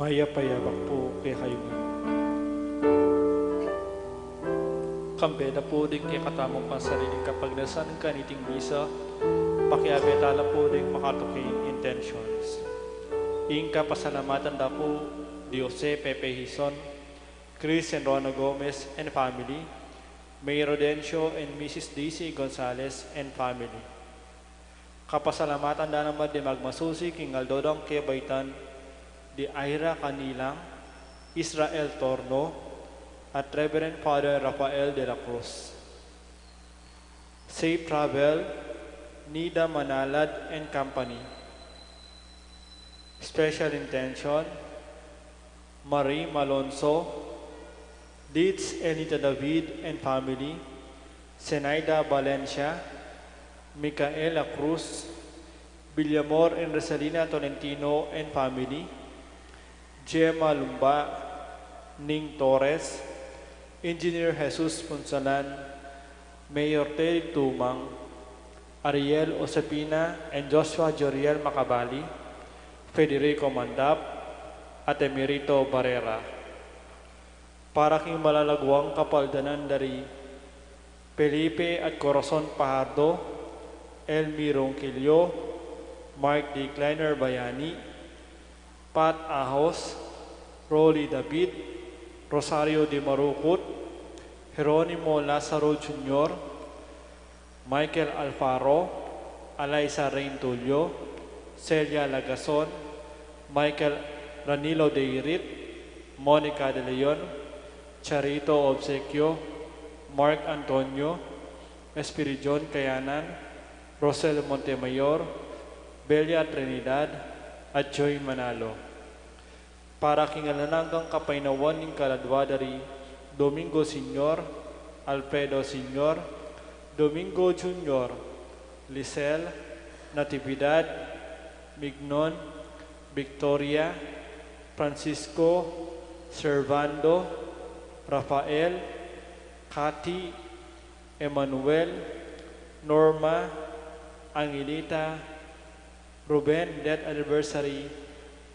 Maya-payabak po kay kayungan. Kampeda po din kay katamong pansariling kapag nasan kaniting misa, pakiabetala po din makatuking intentions. Ingka pasalamatan da po Jose Pepe Hison, Chris and Rona Gomez and family, Mayor Rodencio and Mrs. Daisy Gonzalez and family. Kapasalamatan da naman di magmasusi king Aldodong Kebaitan, di Aira Kanilang, Israel Torno, at Reverend Father Rafael de la Cruz. Safe travel, Nida Manalad and Company. Special intention, Marie Malonzo, Dietz Elita David and family, Zenaida Valencia, Micaela Cruz, Villamor and Rosalina Tolentino and family, Gemma Lumba, Ning Torres, Engineer Jesus Punsalan, Mayor Terry Tumang, Ariel Osapina and Joshua Joriel Macabali, Federico Mandap, at Emerito Barrera. Para king malalagwang kapaldanan dari Felipe at Corazon Pajardo, Elmi Ronquillo, Mark D. Kleiner Bayani, Pat Ahos, Rolly David, Rosario de Marucut, Jeronimo Lazaro Jr., Michael Alfaro, Alaysa Reintulio, Celia Lagason, Michael Ranilo de Irit, Monica de Leon, Charito Obsequio, Mark Antonio, Espiridion Kayanan, Rosel Montemayor, Belia Trinidad, at Joy Manalo. Para kingalananggang kapainawan ng kaladwa dari Domingo Senior, Alfredo Senior, Domingo Junior, Lisel, Natividad, Mignon, Victoria, Francisco, Servando, Rafael, Cathy, Emmanuel, Norma, Angelita, Ruben, death anniversary,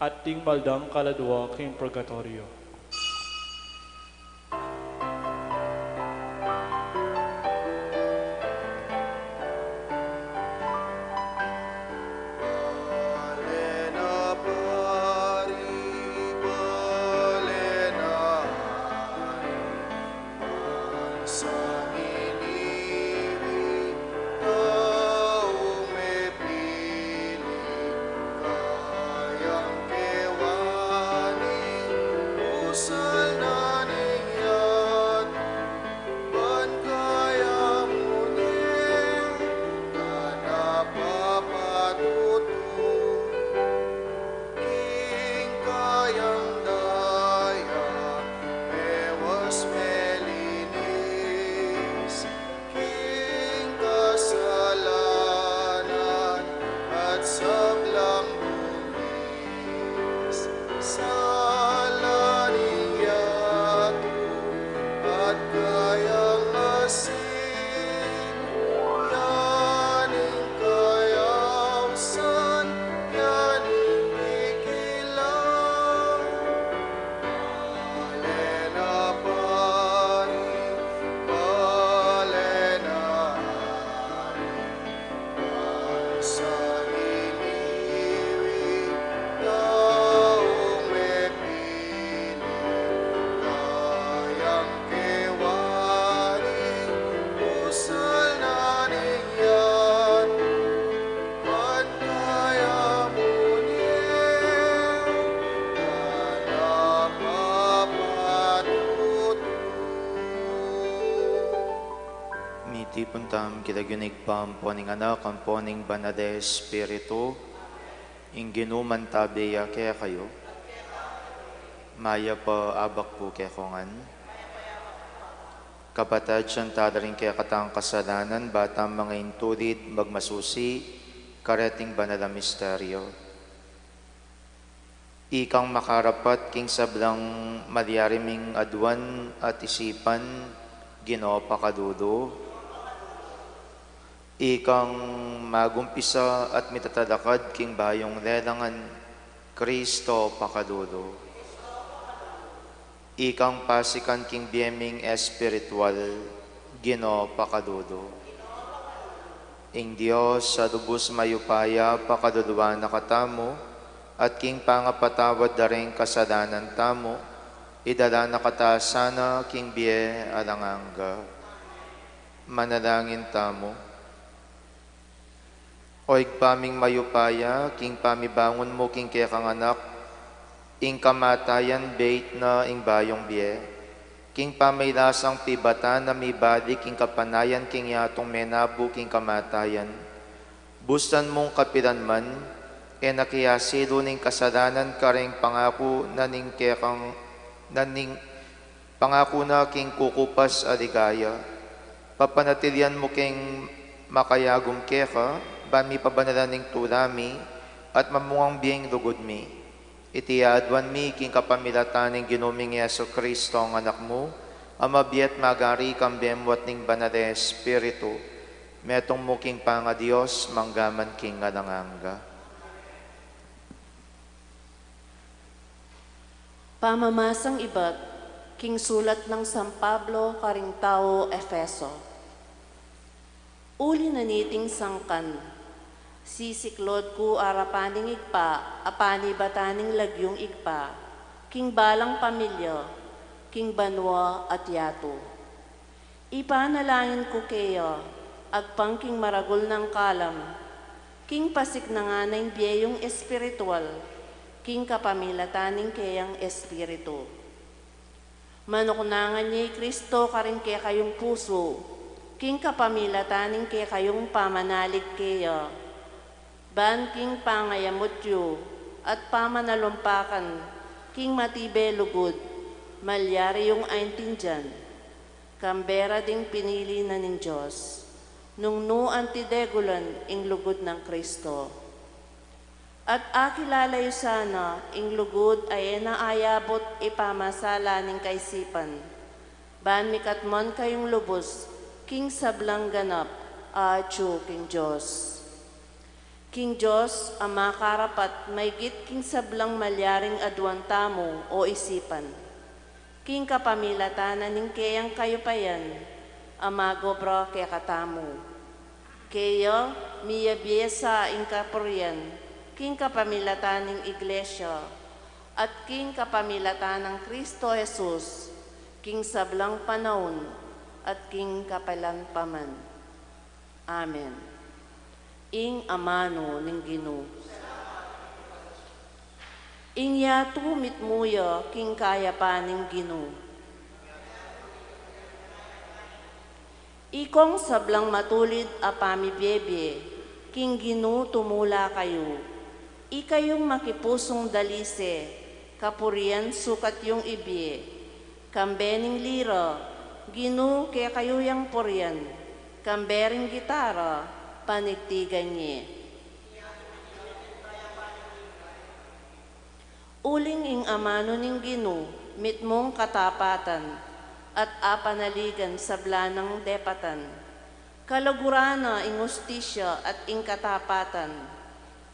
at ting maldang kaladwa king purgatorio. Puntam kitagyunig pam poning anak ang poning banade espiritu ingginuman tabiya kaya kayo maya pa abak po kaya kongan kapatad siyang tadaring kaya katang kasalanan batang mga intulid magmasusi kareting banala misteryo ikang makarapat king sablang maliariming adwan at isipan Ginoo pakadudo ikang magumpisa at mitatalakad king bayong lelangan Kristo pakadudo. Ikang pasikan king bieming espiritual, Ginoo pakadudo. Ing Dios sa lubos mayupaya pakaduluan na katamo, at king pangapatawad da rin kasadanan tamo, idala na kata sana king bie alanganga. Manalangin tamo. Oig paming mayupaya, king pamibangon mo king kekang anak, ing kamatayan bait na ing bayong bie, king pamaylasang pibata na may balik king kapanayan king yatong menabu king kamatayan. Bustan mong kapilanman, e nakiyasilo ning kasalanan karing pangako na ning kekang naning pangako na king kukupas aligaya. Papanatilian mo king makayagom keka, bami pabanalan ning tulami, at mamungang biyeng lugod mi. Itiadwan mi king kapamilatan ng ginuming Yeso Kristo ang anak mo, amabiet magari kambemwat ning banale Espiritu, metong mo king panga Diyos, manggaman king alanganga. Pamamasang ibat, king sulat ng San Pablo karing tao Efeso. Uli na niting sangkan, sisiklod ku arapaning igpa, apani bataning lagyong igpa, king balang pamilya, king banwa at yato. Ipanalangin ko kayo, agpang king maragol ng kalam, king pasik na nga ng biyayong espiritual, king kapamilataning kayang espiritu. Manuknangan niya Kristo karing kaya kayong puso, king kapamilataning kaya kayong pamanalig kayo, ban king pangayamutyo at pamanalumpakan, king matibe lugod, malyari yung aintindihan, kambera ding pinili na ng Diyos, nung no antidegulan ing lugod ng Kristo. At akilalayo sana ing lugod ay naayabot ipamasala ning kaisipan, ban mikatmon kayong lubos, king sablang ganap, acho king Diyos. King Diyos, ang makarapat, maygit king sablang malyaring adwan tamo o isipan. King kapamilatanan ning kayang kayupayan, amagobra kaya katamo. Kaya miyabiesa ing kapurian, king kapamilataning iglesia, at king kapamilatan ng Kristo Jesus, king sablang panahon, at king kapalan paman. Amen. Ing amano ning Ginoo. Ing yato mitmuya king kaya pa ning Ginoo. Ikong sablang matulid apami bebe, king Ginoo tumula kayo. Ikayong makipusong dalise, kapurian sukat yung ibie. Kambening lira, Ginoo kaya kayo yang purian. Kambering gitara, panigtigan niya. Uling ing amano ning Ginoo, mitmong katapatan, at apanaligan sa blanang depatan. Kalagurana ing ustisya at ing katapatan,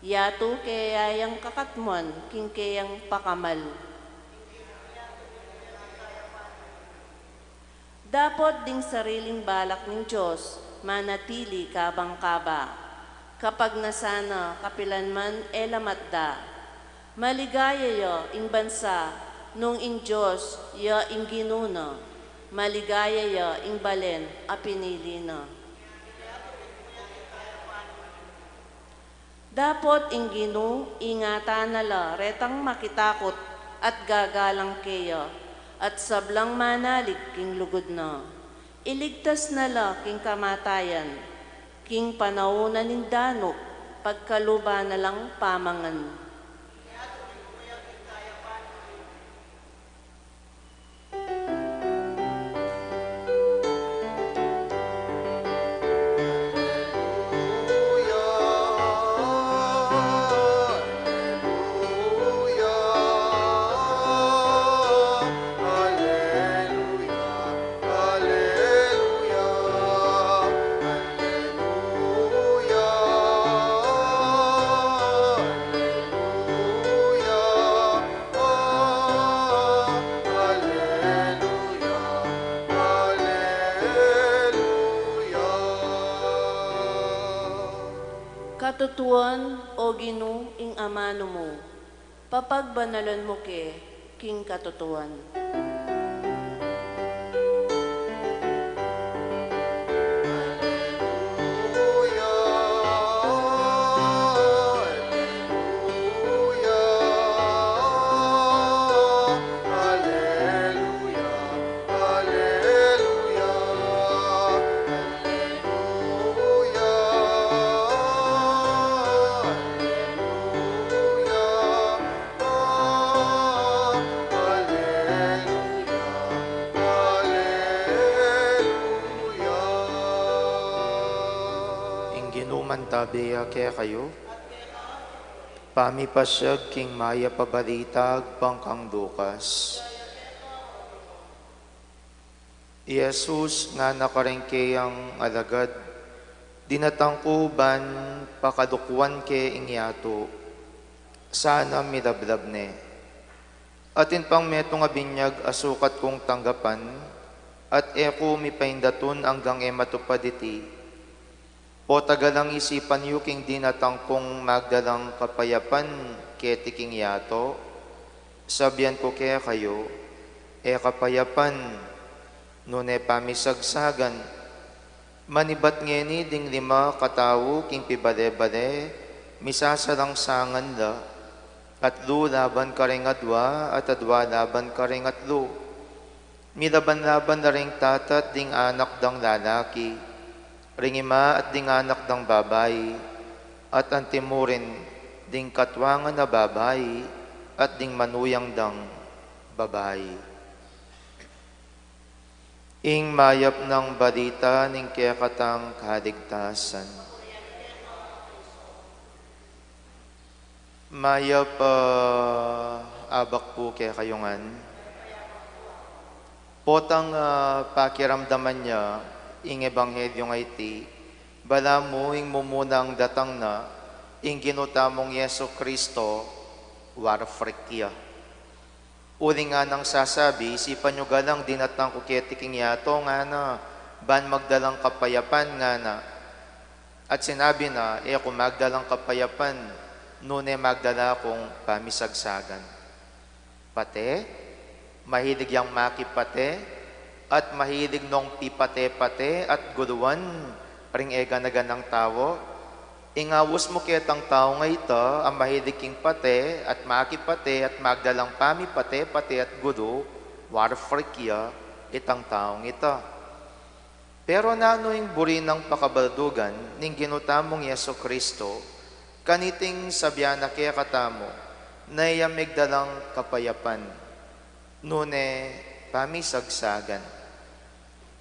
yato kayayang kakatmuan, king kayang pakamal. Dapot ding sariling balak ng Diyos, manatili kabang-kaba. Kapag nasana kapilanman elamatda, maligaya yo ing bansa, nung ing Diyos yo ing ginuna, maligaya yo ing balen a pinili na. Dapot ing Ginoo ingatan nala retang makitakot at gagalang keyo, at sablang manalig king lugod na. Iligtas nala king kamatayan, king panaunan ning danok, pagkaluba na lang pamangan. Katuan o Ginu ing amano mo, papagbanalan mo ke, king katutuan. Tabiya kaya kayo, pamipasyag king maya pabalitag pangkang dukas. Jesus nga nakarengkeyang alagad, dinatangkuban pakadukwan ke ingyato, sana milablab ne. Atin pang metong abinyag asukat kong tanggapan, at eko mipaindatun hanggang matupaditi, o tagalang isipan yu king dinatangkong magdalang kapayapan ketiking yato, sabihan ko kaya kayo, kapayapan, nune pamisagsagan, manibat ngeni ding 5 katawo king pibade-bade, misasarangsangan la, at lu laban karing adwa, at adwa laban karing atlu. Milaban-laban na ring tatat ding anak dang lalaki, ring ima at ding anak dang babae, at antimurin ding katwangan na babae, at ding manuyang dang babae. Ing mayap ng balita ning kayakatang kaligtasan. Mayap abak po kaya kayongan. Potang pakiramdaman niya, ing ebanghelyo nga iti, bala mo ing mumunang datang na, ing ginutamong Yesu Kristo, warfrikya. Uli nga nang sasabi, isipan nyo galang dinatang kuketiking yato nga na, ban magdalang kapayapan nga na. At sinabi na, kung magdalang kapayapan, nune magdala kong pamisagsagan. Pate, mahilig yang makipate, at mahilig nung pipate-pate at guluan, ring ega-naga ng tao. Ingawos mo ketang tao nga ito, ang mahilig king pate, at makipate, at magdalang pamipate-pate at gulo, warfrikya, itang taong ito. Pero nano yung buri ng pakabaldugan, ning ginutamong Yesu Kristo, kaniting sabyan na kaya katamo, na iyamig dalang kapayapan, nune pamisagsagan.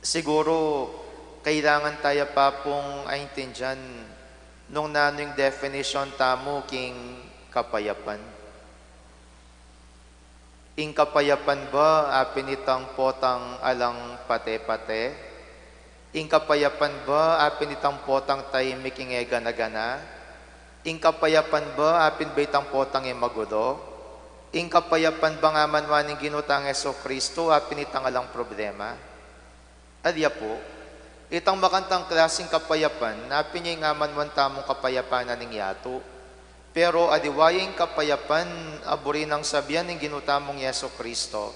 Siguro, kailangan tayo pa pong aintindihan nung nano yung definition tamo king kapayapan. Ing kapayapan ba apinitang potang alang pate-pate? Ing kapayapan ba apinitang potang tahimik ing ega-nagana? Ing kapayapan ba apin ba itang potang magulo? Ing kapayapan ba nga manwaning ginutang Yesu Kristo apinitang alang problema? Adya po, itang makantang klaseng kapayapan, napin niya nga manwan tamong kapayapanan ng yato. Pero adiwayang kapayapan, aburi ng sabyan ng ginutamong Yesu Kristo.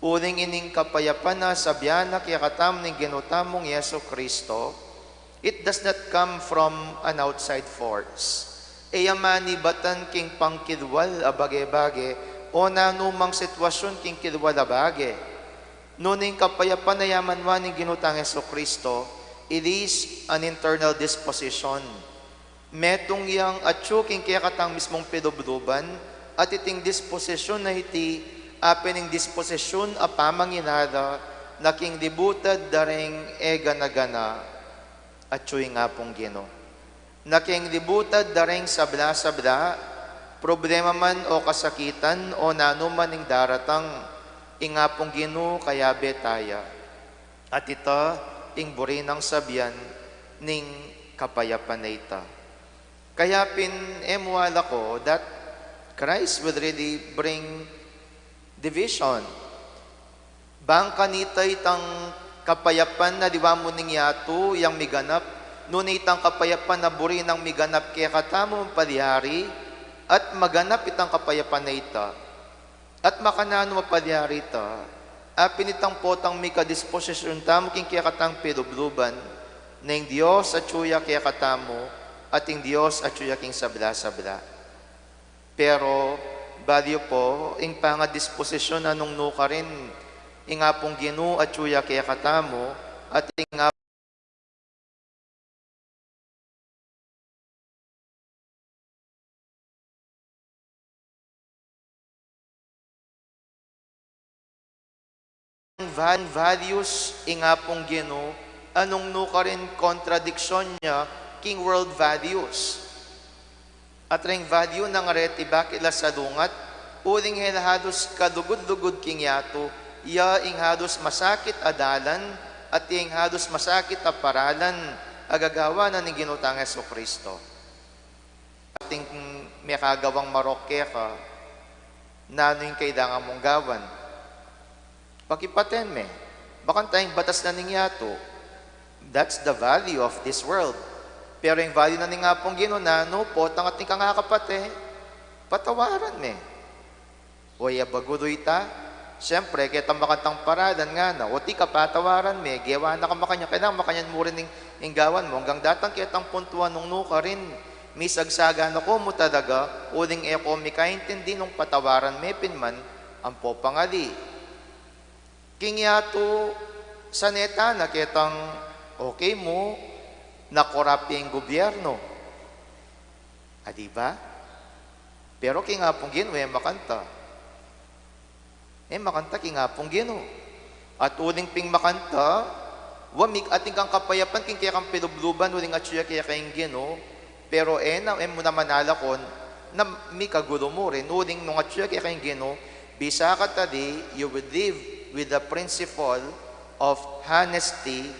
Uling ining kapayapan na sabyan na kiyakatam ng ginutamong Yesu Kristo, it does not come from an outside force. Eyamani batan king pangkidwal abage-bage, o nanumang sitwasyon king kidwal abage. Nuning kapayapan na yamanwan ng ginutang Yesu Kristo, it is an internal disposition. Metong yang atsuking kaya katang mismong pedobluban, at iting disposisyon na iti, apening disposisyon apamanginada, naking dibutad daring ega-nagana, atsuy nga pong Gino. Naking dibutad daring sabla-sabla, problema man o kasakitan o nanuman ning daratang, inga pong Gino kaya betaya. At ito, ing buri ng sabyan, ning kapayapan na ita. Kaya emuala ko that Christ will really bring division. Bang kanita itang kapayapan na diwa mo ning yato, yang miganap, nunit ang kapayapan na buri ng miganap kaya katamo palihari, at maganap itang kapayapan na ita, at makanano mapalihari ita, pinitang potang mi kadisposisyon tamo king kaya katang pinubluban, na yung Diyos at suya kaya katamo, at yung Diyos at suya king sabla-sabla. Pero, baliw po, ing pangadisposisyon na nung nuka rin, inga pong Ginu at suya kaya katamo, at inga values inga pong Ginu, anong nuka rin kontradiksyon niya king world values. At ring value ng areti bakila sa lungat, uling halos kadugod-dugod king yato, iya ing halos masakit adalan, at ing halos masakit a paralan, agagawa na ni Ginutang Jesucristo. Ating may kagawang marokke ka, nano yung kailangan mong gawan. Pakipaten me, bakang tayong batas na ningyato, that's the value of this world. Pero yung value na nga pong ginunano, potang ating kangakapate, patawaran me. O yabagudoy ta, siyempre, kaya makatang paradan nga na, o ti ka patawaran me, gewa na ka makanya, kailangan makanyan mo rin yung gawan mo, hanggang datang kaya tang puntuan nung nuka rin, misagsagan ako mo talaga, uling eko mikaintindi nung patawaran me pinman, ang popangali. Kingyato sa neta na kitang okay mo, nakorap yung gobyerno. Diba? Pero kingapong Gino, makanta. Makanta kingapong Gino. At uling ping makanta, wamig ating kang kapayapan, king kaya kang pinubluban, uling at siya kaya kayong Gino, pero mo naman alakon, na may kagulo mo rin, uling nung at siya kaya kayong Gino, bisa ka tadi, you will live with the principle of honesty,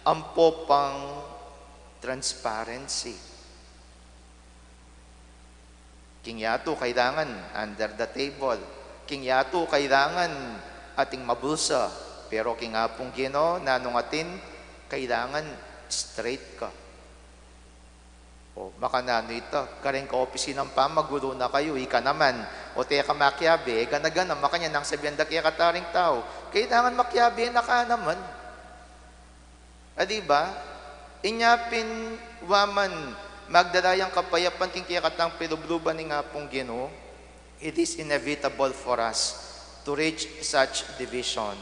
ang popang transparency. Kingyato kailangan under the table. Kingyato kailangan ating mabulsa. Pero kingapong Gino, nanong atin, kailangan straight ka. O baka nano ito, karing ka opisinang pa, magulo na kayo, ika naman. O teka makyabe, ganagan na makanya nang sabihan da kaya kataring tao. Kailangan makyabe na ka naman. Diba? Inyapin waman magdalayang kapayapan king kaya katang pinubluban ni nga pong Gino, it is inevitable for us to reach such division.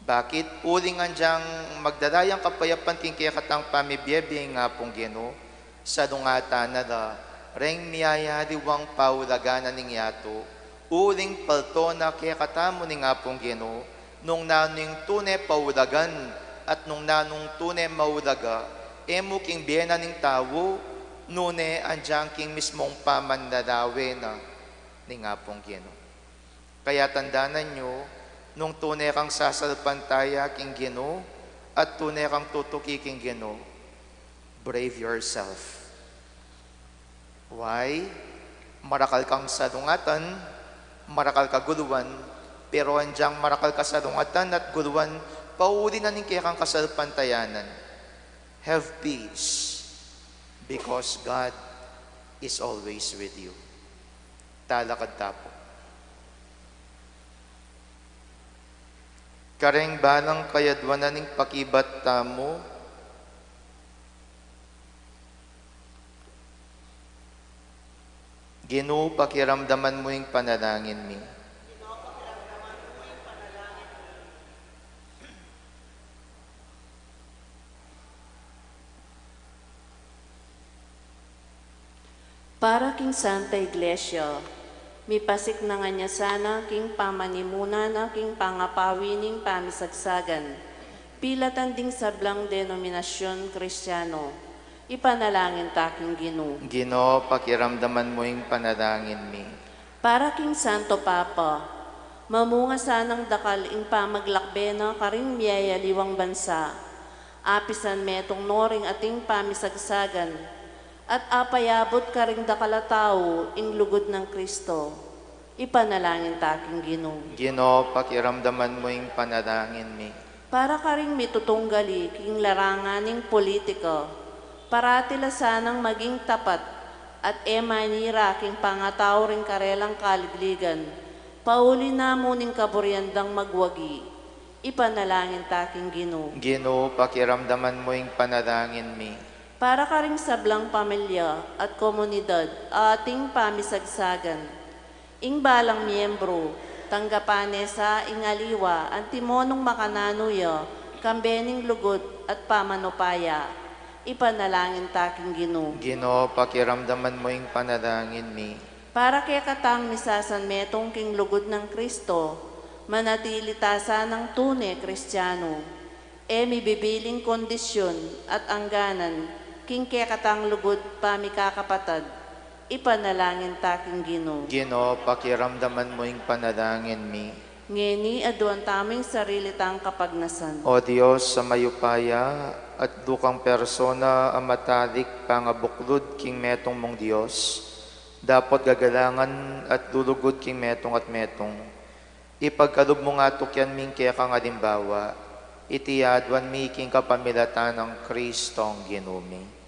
Bakit? Ulingan diyang magdalayang kapayapan king kaya katang pamibiyebe nga pong Gino, sa dungata na da, reng niyaya diwang paulaganan ning yato, uling palto na kaya katamo ni nga pong Gino, nung naning tunay paulagan, at nung nanong tunay maulaga, emo king biyena ning tawo, nune andyang king mismong pamandadawe na ni nga pong Gino. Kaya tandanan nyo, nung tunay kang sasalpantaya king Gino, at tunay kang tutuki king Gino, brave yourself. Why? Marakal kang sadungatan, marakal ka guluan, pero andyang marakal ka sadungatan at guluan, pauli na ning kaya kang kasalpantayanan. Have peace, because God is always with you. Talakad tapo. Kareng balang kayadwanan ning pakibat tamo, Gino, pakiramdaman mo yung panalangin mi. Para king Santa Iglesia, mipasik na nga niya sana king pamanimuna na king pangapawining pamisagsagan, pilatan ding sablang denominasyon Kristiyano, ipanalangin taking Gino. Gino, pakiramdaman mo yung panalangin mi. Para king Santo Papa, mamunga sanang dakal ing pamaglakbe na karing miyayaliwang bansa, apisan metong noring ating pamisagsagan, at apayabot ka ring dakalatao ing lugod ng Kristo. Ipanalangin taking Gino. Gino, pakiramdaman mo yung panalangin mi. Para ka ring mitutunggali king laranganing politika, paratila sanang maging tapat at manira king pangataw ring karelang kaligligan, pauli na muning kaburyandang magwagi, ipanalangin taking Ginoo. Ginoo, pakiramdaman mo yung panalangin mi. Para ka ring sablang pamilya at komunidad ating pamisagsagan. Ing balang miyembro, tanggapane sa ingaliwa, antimonong makananuya, kambening lugod at pamanupaya. Ipanalangin taking Ginoo. Ginoo, pakiramdaman mo yung panalangin mi. Para kay katang misasan metong king lugod ng Kristo, manatili tasa ng tunay Kristiyano, mibibiling kondisyon at angganan, king kay katang lugod pamikakapatad, ipanalangin taking Ginoo. Ginoo, pakiramdaman mo yung panalangin mi. Ngeni aduan taming sarili tang kapagnasan. O Diyos, sa mayupaya at dukang persona amatalik pangabuklod king metong mong Diyos, dapat gagalangan at dulugod king metong at metong. Ipagkalub mo nga tukyan ming kaya kang alimbawa, itiyadwan mi king kapamilatan ng Kristong Ginumi.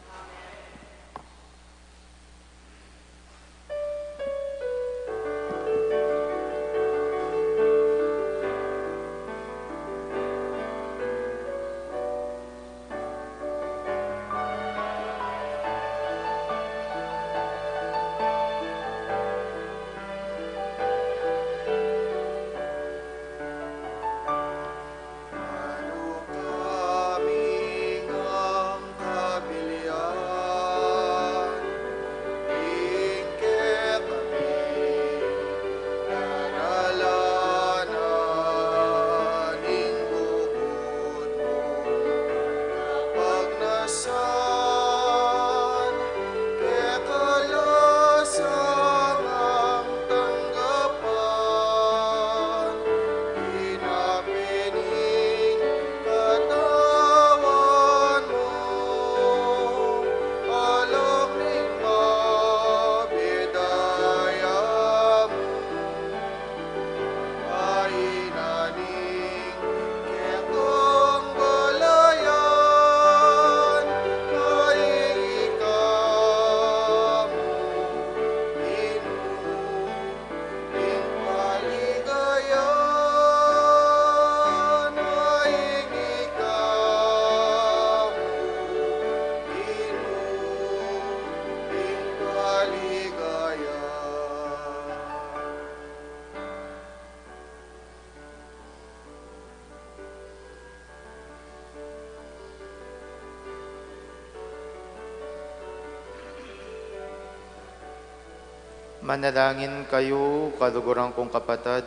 Manalangin kayo, kaluguran kong kapatid,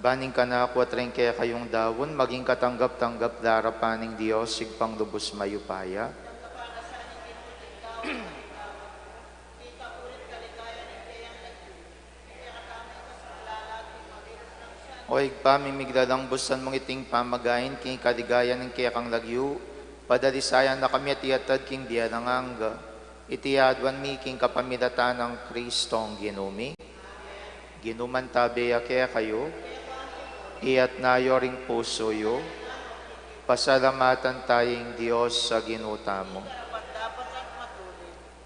baning ka na ako at rin kaya kayong dawon, maging katanggap-tanggap darapaning Diyos, sigpang lubos mayupaya. O igpamimiglalang busan mong iting pamagain, king kaligayan ng kaya kang lagyu, padalisayan na kami at iatad king diya ng angga. Itiyadwan mi king kapamilatan ng Kristong Ginumi. Ginuman tabeya kaya kayo, iyat nayo ring puso yo, pasalamatan tayong Diyos sa ginuta mo.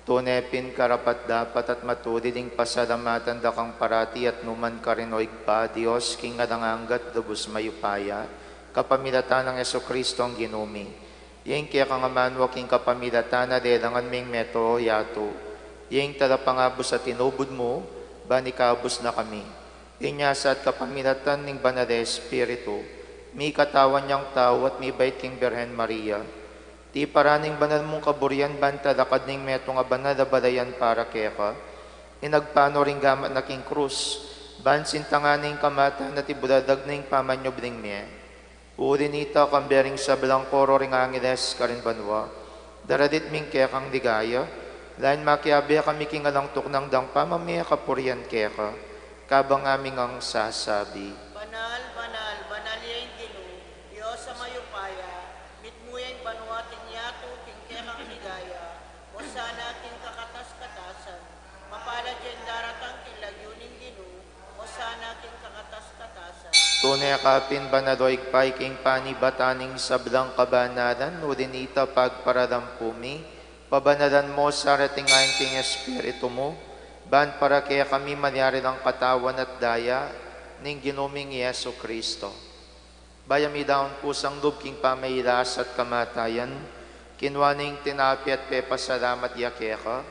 Tunepin karapat dapat at matulid ing pasalamatan da kang parati at numan ka rin o igpa, Diyos king ngalanganggat lubos mayupaya, kapamilatan ng Yeso Kristong Ginumi. Yang kaya kang amanwa king kapamilatan na delangan ming meto yato. Yang talapangabos at tinubod mo, banikabos na kami. Inyasa at kapamilatan ng Banal Espiritu, mi katawan niyang tao at mi bait king Birhen Maria. Ti paraning banal mong kaburyan, bantalakad ning metong abanal na balayan para keka. Inagpano ring gamat na king krus, bansin tanganing kamata na tibuladag ning pamanyob ning miye. Urinita kambering sa belangkoro ring angiles karin banwa. Daradit ming kaya kang ligaya. Lain makiabe kami kingalangtok ng dang pamamaya kapurian keka. Kabang aming ang sasabi. Banal, banal, banal yung Ginoo, Diyos sa mayupaya, mitmuyang banwa ting yato ting kaya kang ligaya, o sana ting kakatas-katasan. Mapala dyan daratang kilagyo ning Ginoo, o sana ting kakatas-katasan. Tunay kapin banaloig paiking panibataning sablang kabanalan, urinita pagparadampumi, Pabanalan mo sa ratingayon king Espiritu mo, ban para kaya kami manyari ng katawan at daya, ning ginuming Yesu Kristo. Bayami daon kusang lub king pamaylas at kamatayan, kinwaning tinapi at pepasalamat yakeka,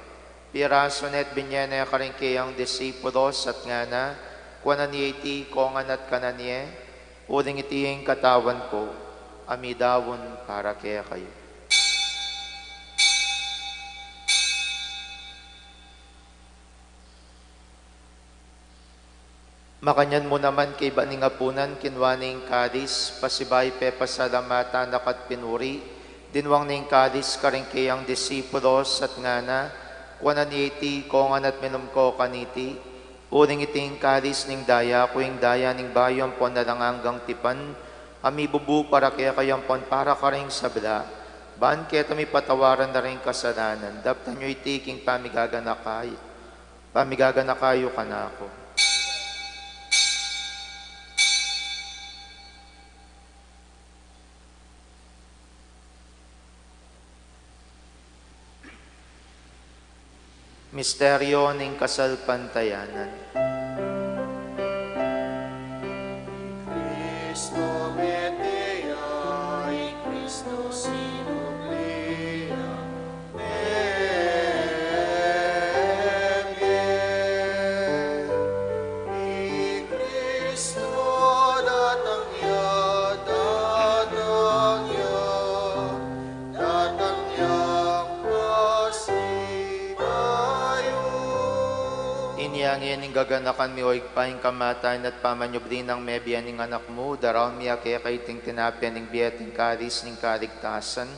piraso net binyene karingkeyang disipulos at ngana, kwananieti kongan at kananye, uling itiyeng katawan ko, amidawon para kaya kayo. Makanyan mo naman kay baning apunan, kinwaning kadis, pasibay pepasalamatan nakat pinuri, dinwang ning kadis karingkeyang disipulos at ngana, kwananieti kongan at minumko kaniti, uling iting kadis ning daya, kuing daya ning bayon pon na lang hanggang tipan, amibubu para kaya kayang pon para karing sabla, baan kaya mi patawaran na rin kasalanan, daptan nyo itiking pamigaganakayo ka na ako. Misteryo ng kasalpantayanan. Cristo metea, Cristo sinublia, I Cristo datang ya, Inyangin ning gaganakan mi oig paing kamatayan at pamanyobrin ng mebian ning anak mo, daraw mi kaya kay ting tinapyan ning biyating karis ning kaligtasan,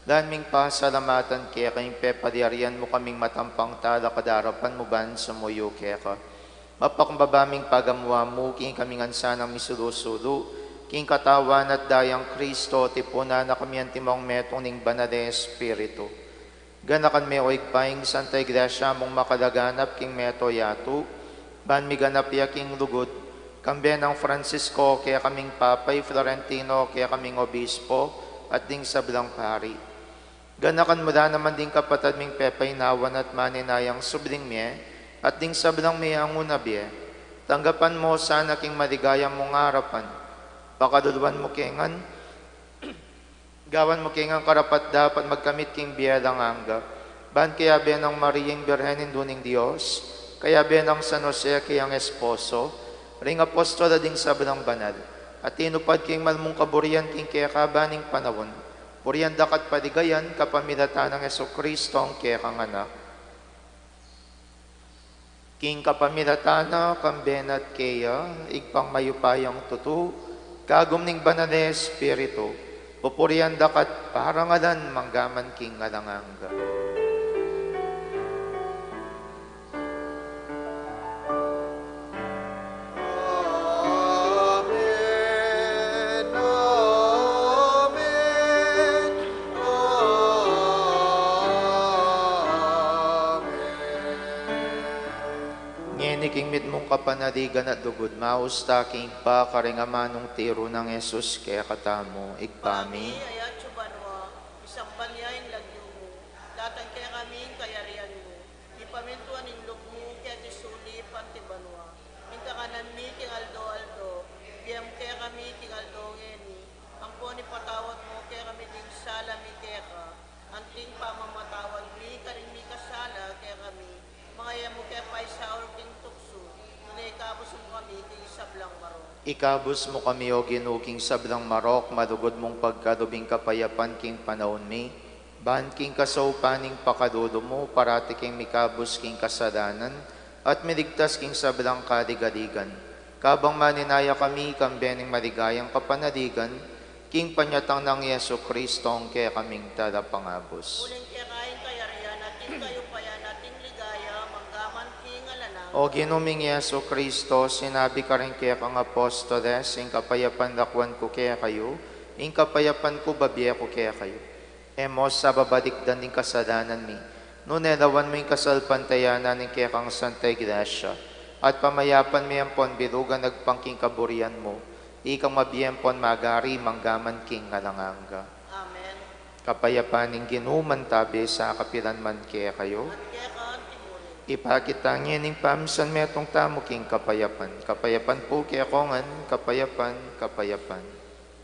dan ming pasalamatan kaya kayong pepadiarian mo kaming matampang tala kadarapan mo ban sa muyo kaya ka. Mapakbabaming pagamuha mo, king kaming ansanang misulusulo, king katawan at dayang Kristo, tipuna na kami ang timong metong ning banade Espiritu. Ganakan me oig paing Santa Iglesia mong makalaganap king meto yatu, ban mi ganap ya king lugod, kambe ng Francisco kaya kaming Papay Florentino kaya kaming Obispo at ding sablang pari. Ganakan mo da naman ding kapatad ming Pepay nawan at maninayang subling me, at ding sablang me ang unabye. Tanggapan mo sana king maligayang mong harapan, pakaduluan mo kengan, gawan mo kingang karapat dapat magkamit king biyalang angga. Ban kaya benang Mariing Birhenin duning Diyos, kaya benang San Jose kayang esposo, ring apostol ding sablang banal, at tinupad king malmong kaburian king kaya kabaning panawon, purian dakat padigayan kapamilatan ng Jesucristo ang kaya kang anak. King kapamilatana kambenat kaya, igpang mayupayang tutu, kagum ning banal na Espiritu, pupurian dakat parangalan manggaman king ngalanganga. King mit mong kapanaligan at dugod, mausta king pa karingamanong tiro ng Jesus kaya katamo, igpami. Ayat subanwa, isang banyain lagyo mo, datang kaya kaming kayarian mo, ipamintuan ng loob mo kaya tisuli pantibanwa, minta kanan mi king aldo, biyam kaya kami king aldo ngeni, ang poni patawad mo kaya kami ding sala mi kaya ka, anting pamamatawad mi karing mi kasala kaya kami, mga mo kaya paisaur king tukso, nunay kabos mo kami king sablang marong. Ikabos mo kami o ginuking sablang marok, madugod mong pagkadubing kapayapan king panahon mi, ban king kasaupaning pakadudo mo, parati king mikabos king kasadanan, at miligtas king sablang kadigadigan. Kabang maninaya kami, kambening maligayang kapanaligan, king panyatang ng Yesu Kristo ang kaya kaming talapangabos. Uling kaya kain kayarian, natin kayo paya, nating ligaya, manggaman king alanang. O ginuming Yesu Kristo, sinabi ka rin kaya kang apostoles, ing kapayapan dakwan ko kaya kayo, ing kapayapan ko babiya ko kaya kayo. Emos sa babalikdan ng kasalanan mi, nunelawan mo yung kasalpantayanan ng kaya kang Santa Iglesia, at pamayapan mi ang pon bilugan nagpangking kaburian mo, ikang mabiyempon magari manggaman king ngalanganga. Amen. kapayapaning ginuman tabi sa kapilan man kaya kayo. at kaya kaan timurin. Ipakita ngining pamsan metong tamo king kapayapan. Kapayapan po kaya kongan, kapayapan, kapayapan.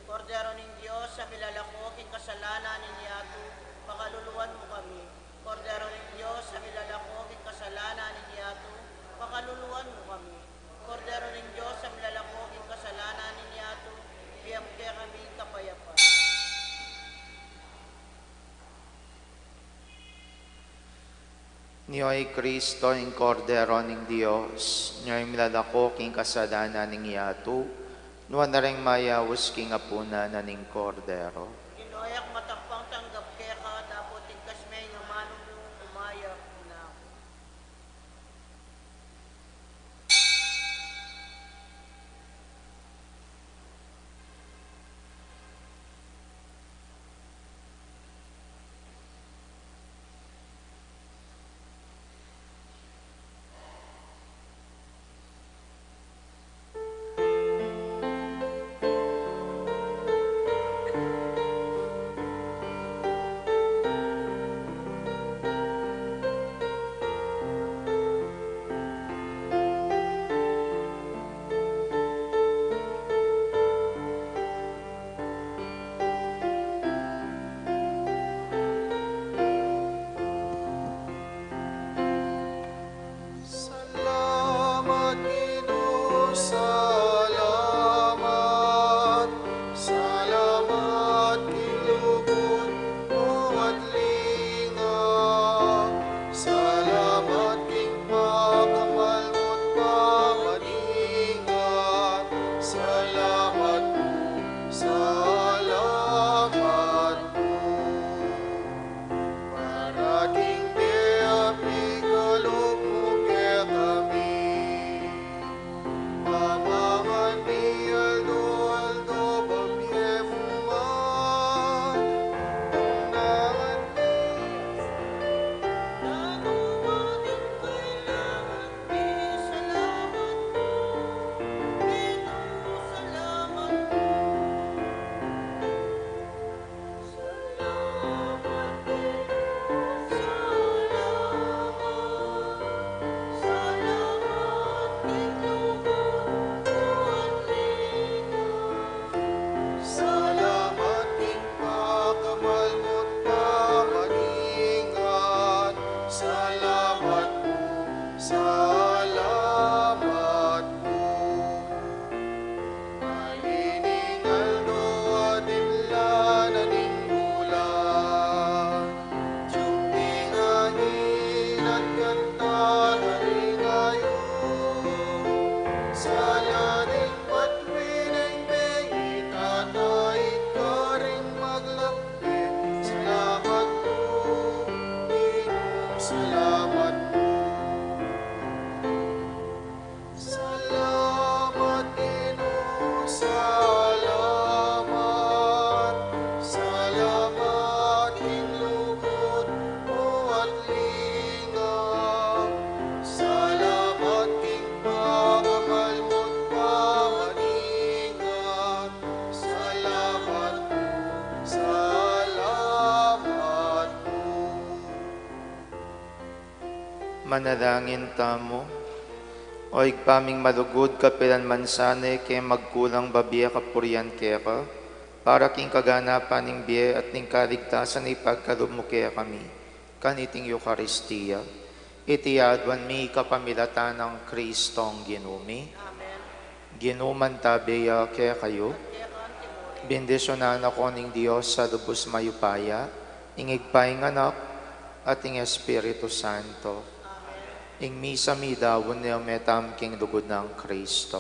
Kordero ng Diyos, sa milalako king kasalanan ninyato, pakaluluwan mo kami. Kordero ng Diyos, sa milalako king kasalanan ninyato, pakaluluwan mo kami. Kordero ng Diyos, sa milalako king kasalanan ninyato, biyam kaya kami kapayapan. Niyo'y Kristo, ing Kordero ng Diyos, niyo'y milalako king kasalanan ng yato, nuwan na rin mayawos king apuna na ning Kordero. Ginoyak matapang tanggap kaya ka, dapat tingkas may nga manong yung umayak na ako. Salamat, Ginoo, salamat. Salamat, Kinlugod mo at lingap. Salamat, King makamal mo't pamaningat. Salamat po, salamat po. Parating tiapi kaloob mo kaya kami. Mamangan ni Aldo babiefuman. Tunangan Nanuwating kailangan di salamat po, Ginoo, salamat po. Salamat, Ginoo, salamat. Salamat, Kinlugod mo at lingap. salamat, King makamal mo't pamaningat. Salamat po, salamat po. Malining Aldo at imlanan ning bulan. Tiyuping hangin at kanta na rin ngayon. Salaning patwining bengit at ahit ka ring maglapit. Salamat po, Ginoo, salamat po. Salamat, Ginoo, salamat. Salamat, Kinlugod mo at lingap. Salamat, King makamal mo't pamaningat. Salamat po, salamat po. Manalangin tamo. Oig paming malugod kapilan mansane kay magkulang babiya kapuryan kaya ka, para king kaganapan ning biye at ning kaligtasan ipagkaloob mo kaya kami, kaniting Eucharistia. Itiyadwan mi kapamilatan ng Kristong ginumi. Amen. Ginuman tabiya kaya kayo. Kaya kaan timurin. Bendisyonan ako ning Diyos sa lubos mayupaya, ingigpaing anak at ing Espiritu Santo. Ing misa mi dawon niya metam king dugod ng Kristo.